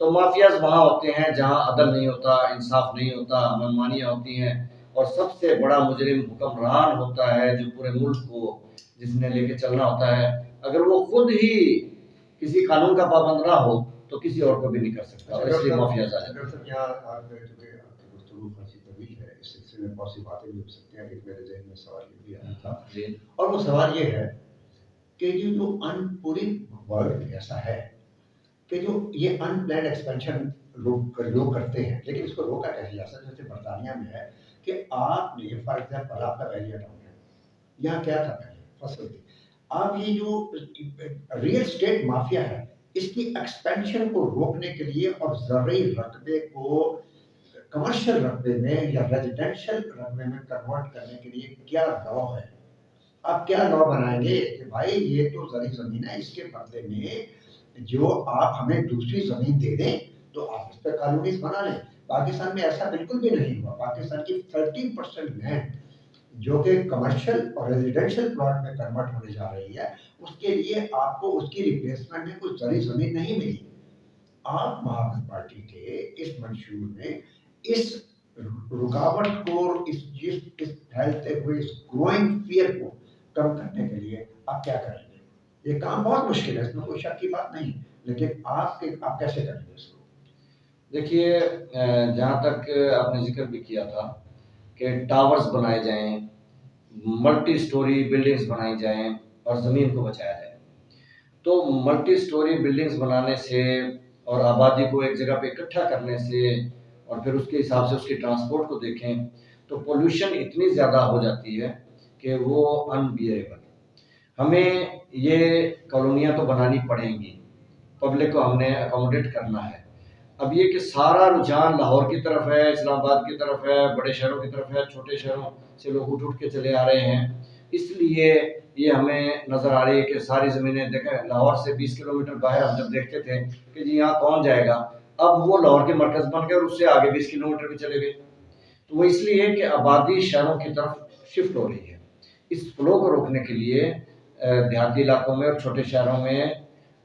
تو مافیاز وہاں ہوتے ہیں جہاں عدل نہیں ہوتا، انصاف نہیں ہوتا، منمانیاں ہوتی ہیں، اور سب سے بڑا مجرم حکمران ہوتا ہے جو پورے ملک کو جس نے لے کے چلنا ہوتا ہے. اگر وہ خود ہی کسی قانون کا پابند نہ ہو تو کسی اور کو بھی نہیں کر سکتا، اور اس لیے مافیاز آ جاتے ہیں. ڈاکٹر صاحب یہاں آپ کہہ چکے ہیں آپ کی گفتگو خاصی طویل ہے، اس سلسلے میں بہت سی باتیں بھی ہو سکتی ہیں، لیکن میرے ذہن میں سوال یہ بھی آیا تھا جی اور وہ سوال یہ ہے کہ یہ جو پوری ورلڈ ایسا ہے کہ جو یہ ان پلانڈ ایکسپینشن لوگ کرتے ہیں، لیکن اس کو روکا کیسے جا سکتا ہے؟ جیسے برطانیہ میں ہے کہ آپ نے فار ایگزامپل آپ کا ویلیہ ٹاؤن ہے، یہاں کیا تھا پہلے فصل تھی، آپ یہ جو ریئل اسٹیٹ مافیا ہے اس کی ایکسپینشن کو روکنے کے لیے اور زرعی رقبے کو کمرشل رقبے میں یا ریزیڈینشل رقبے میں کنورٹ کرنے کے لیے کیا لا ہے؟ آپ کیا لا بنائیں گے کہ بھائی یہ تو زرعی زمین ہے، اس کے بدلے میں جو آپ ہمیں دوسری زمین دے دیں تو آپ اس پہ کالونیز بنا لیں. پاکستان میں ایسا بالکل بھی نہیں ہوا. پاکستان کی 30% لینڈ جو کہ کمرشل اور ریزیڈینشل پلاٹ میں کنورٹ ہونے جا رہی ہے، اس کے لیے آپ کو اس کی ریپلیسمنٹ میں کوئی زرعی زمین نہیں ملی. آپ محافظ پارٹی کے اس منشور میں اس رکاوٹ کو، اس پھیلتے ہوئے اس گروئنگ فیئر کو کم کرنے کے لیے آپ کیا کریں گے؟ یہ کام بہت مشکل ہے، اس میں کوئی شک کی بات نہیں، لیکن آپ کیسے کریں گے اس کو؟ دیکھیے، جہاں تک آپ نے ذکر بھی کیا تھا کہ ٹاورز بنائے جائیں، ملٹی سٹوری بلڈنگز بنائی جائیں اور زمین کو بچایا جائے، تو ملٹی سٹوری بلڈنگز بنانے سے اور آبادی کو ایک جگہ پہ اکٹھا کرنے سے اور پھر اس کے حساب سے اس کی ٹرانسپورٹ کو دیکھیں تو پولوشن اتنی زیادہ ہو جاتی ہے کہ وہ انبیئریبل. ہمیں یہ کالونیاں تو بنانی پڑیں گی، پبلک کو ہم نے اکوموڈیٹ کرنا ہے. اب یہ کہ سارا رجحان لاہور کی طرف ہے، اسلام آباد کی طرف ہے، بڑے شہروں کی طرف ہے، چھوٹے شہروں سے لوگ اٹھ کے چلے آ رہے ہیں، اس لیے یہ ہمیں نظر آ رہی ہے کہ ساری زمینیں دیکھیں. لاہور سے 20 کلومیٹر باہر ہم جب دیکھتے تھے کہ جی یہاں کون جائے گا، اب وہ لاہور کے مرکز بن گئے اور اس سے آگے 20 کلومیٹر بھی چلے گئے. تو وہ اس لیے کہ آبادی شہروں کی طرف شفٹ ہو رہی ہے. اس فلو کو روکنے کے لیے دیہاتی علاقوں میں اور چھوٹے شہروں میں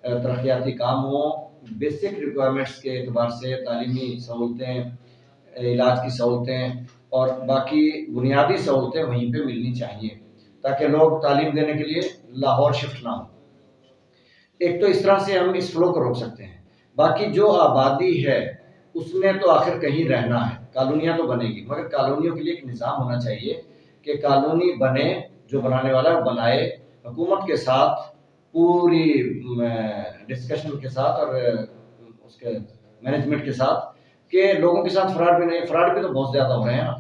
ترقیاتی کام ہوں، بیسک ریکوائرمنٹس کے اعتبار سے تعلیمی سہولتیں، علاج کی سہولتیں اور باقی بنیادی سہولتیں وہیں پہ ملنی چاہیے تاکہ لوگ تعلیم دینے کے لیے لاہور شفٹ نہ ہوں. ایک تو اس طرح سے ہم اس فلو کو روک سکتے ہیں. باقی جو آبادی ہے اس نے تو آخر کہیں رہنا ہے، کالونیاں تو بنے گی، مگر کالونیوں کے لیے ایک نظام ہونا چاہیے کہ کالونی بنے، جو بنانے والا بنائے حکومت کے ساتھ پوری ڈسکشن کے ساتھ اور اس کے مینجمنٹ کے ساتھ، کہ لوگوں کے ساتھ فراڈ بھی نہیں. فراڈ بھی تو بہت زیادہ ہو رہے ہیں نا.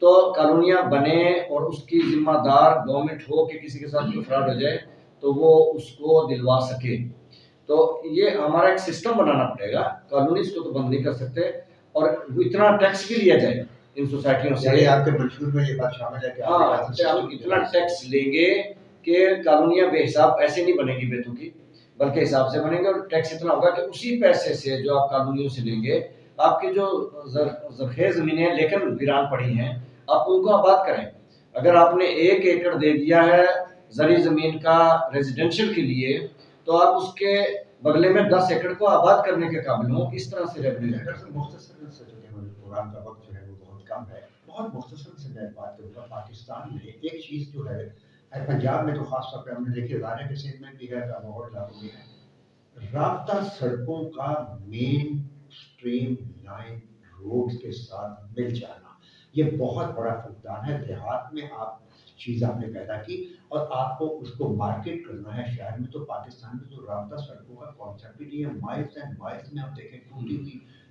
تو کالونیاں بنے اور اس کی ذمہ دار گورنمنٹ ہو کہ کسی کے ساتھ کوئی فراڈ ہو جائے تو وہ اس کو دلوا سکے. تو یہ ہمارا ایک سسٹم بنانا پڑے گا. کالونیز کو تو بند نہیں کر سکتے، اور اتنا ٹیکس بھی لیا جائے ان سوسائٹیوں سے. یعنی آپ کے منشور میں یہ بات شامل ہے کہ ہاں، ہم اتنا ٹیکس لیں گے کہ کالونیاں بے حساب ایسے نہیں بنے گی بے تکی، بلکہ حساب سے بنے گے. اور ٹیکس اتنا ہوگا کہ اسی پیسے سے جو آپ کالونیوں سے لیں گے، آپ کی جو زرخیز زمینیں لیکن ویران پڑی ہیں، آپ ان کو آباد کریں. اگر آپ نے 1 ایکڑ دے دیا ہے زرعی زمین کا ریزیڈینشل کے لیے، تو آپ اس کے بدلے میں 10 ایکڑ کو آباد کرنے کے قابل ہوں. اس طرح سے ریونیو ہے. مختصر سے جو ہے پروگرام کا وقت جو ہے وہ بہت کم ہے، بہت مختصر سے میں بات کروں گا. پاکستان میں ایک چیز جو ہے پنجاب میں تو خاص طور پہ ہم نے دیکھی، ہزارے کے سیٹ میں بھی ہے، لاہور علاقوں میں ہے، رابطہ سڑکوں کا مین اسٹریم لائن روڈ کے ساتھ مل جانا یہ بہت بڑا فقدان ہے. دیہات میں چیز آپ نے پیدا کی اور آپ کو اس کو مارکیٹ کرنا ہے شہر میں. تو پاکستان میں تو رابطہ سڑکوں کا کانسیپٹ بھی نہیں ہے. مائلس اینڈ مائلس میں آپ دیکھیں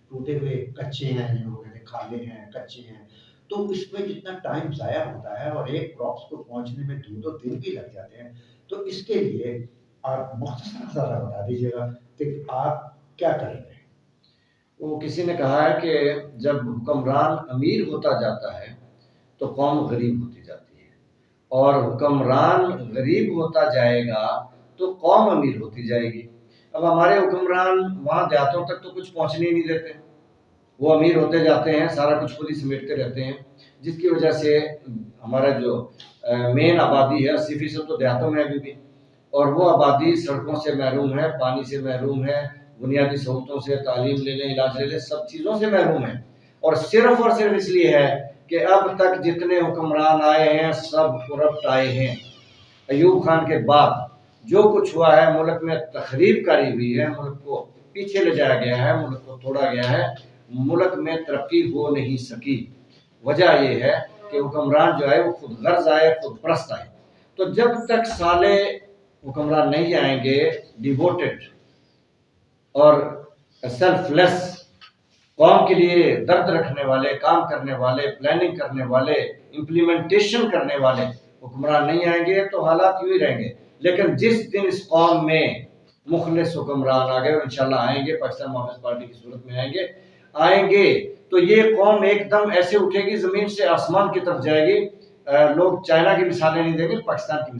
ٹوٹے ہوئے کچے ہیں، جن کو کہتے ہیں کھالے ہیں، کچے ہیں. تو اس میں جتنا ٹائم ضائع ہوتا ہے اور ایک کراپس کو پہنچنے میں 2 دن بھی لگ جاتے ہیں. تو اس کے لیے آپ مختصر ذرا بتا دیجیے گا کہ آپ کیا کریں گے. وہ کسی نے کہا ہے کہ جب حکمران امیر ہوتا جاتا ہے تو قوم غریب ہوتی جاتی ہے، اور حکمران غریب ہوتا جائے گا تو قوم امیر ہوتی جائے گی. اب ہمارے حکمران وہاں دیہاتوں تک تو کچھ پہنچنے ہی نہیں دیتے، وہ امیر ہوتے جاتے ہیں، سارا کچھ خود ہی سمیٹتے رہتے ہیں، جس کی وجہ سے ہمارا جو مین آبادی ہے 80% تو دیہاتوں میں ابھی بھی، اور وہ آبادی سڑکوں سے محروم ہے، پانی سے محروم ہے، بنیادی سہولتوں سے، تعلیم لے لیں، علاج لے لیں، سب چیزوں سے محروم ہیں، اور صرف اس لیے ہے کہ اب تک جتنے حکمران آئے ہیں سب کرپٹ آئے ہیں۔ ایوب خان کے بعد جو کچھ ہوا ہے، ملک میں تخریب کاری ہوئی ہے، ملک کو پیچھے لے جایا گیا ہے، ملک کو توڑا گیا ہے، ملک میں ترقی ہو نہیں سکی۔ وجہ یہ ہے کہ حکمران جو ہے وہ خود غرض آئے، خود پرست آئے۔ تو جب تک صالح حکمران نہیں آئیں گے، ڈیووٹڈ اور سیلف لیس، قوم کے لیے درد رکھنے والے، کام کرنے والے، پلاننگ کرنے والے، امپلیمنٹیشن کرنے والے حکمران نہیں آئیں گے تو حالات یوں ہی رہیں گے۔ لیکن جس دن اس قوم میں مخلص حکمران آ گئے، اور انشاءاللہ آئیں گے، پاکستان محافظ پارٹی کی صورت میں آئیں گے تو یہ قوم ایک دم ایسے اٹھے گی، زمین سے آسمان کی طرف جائے گی۔ لوگ چائنا کی مثالیں نہیں دیں گے، پاکستان کی مثالیں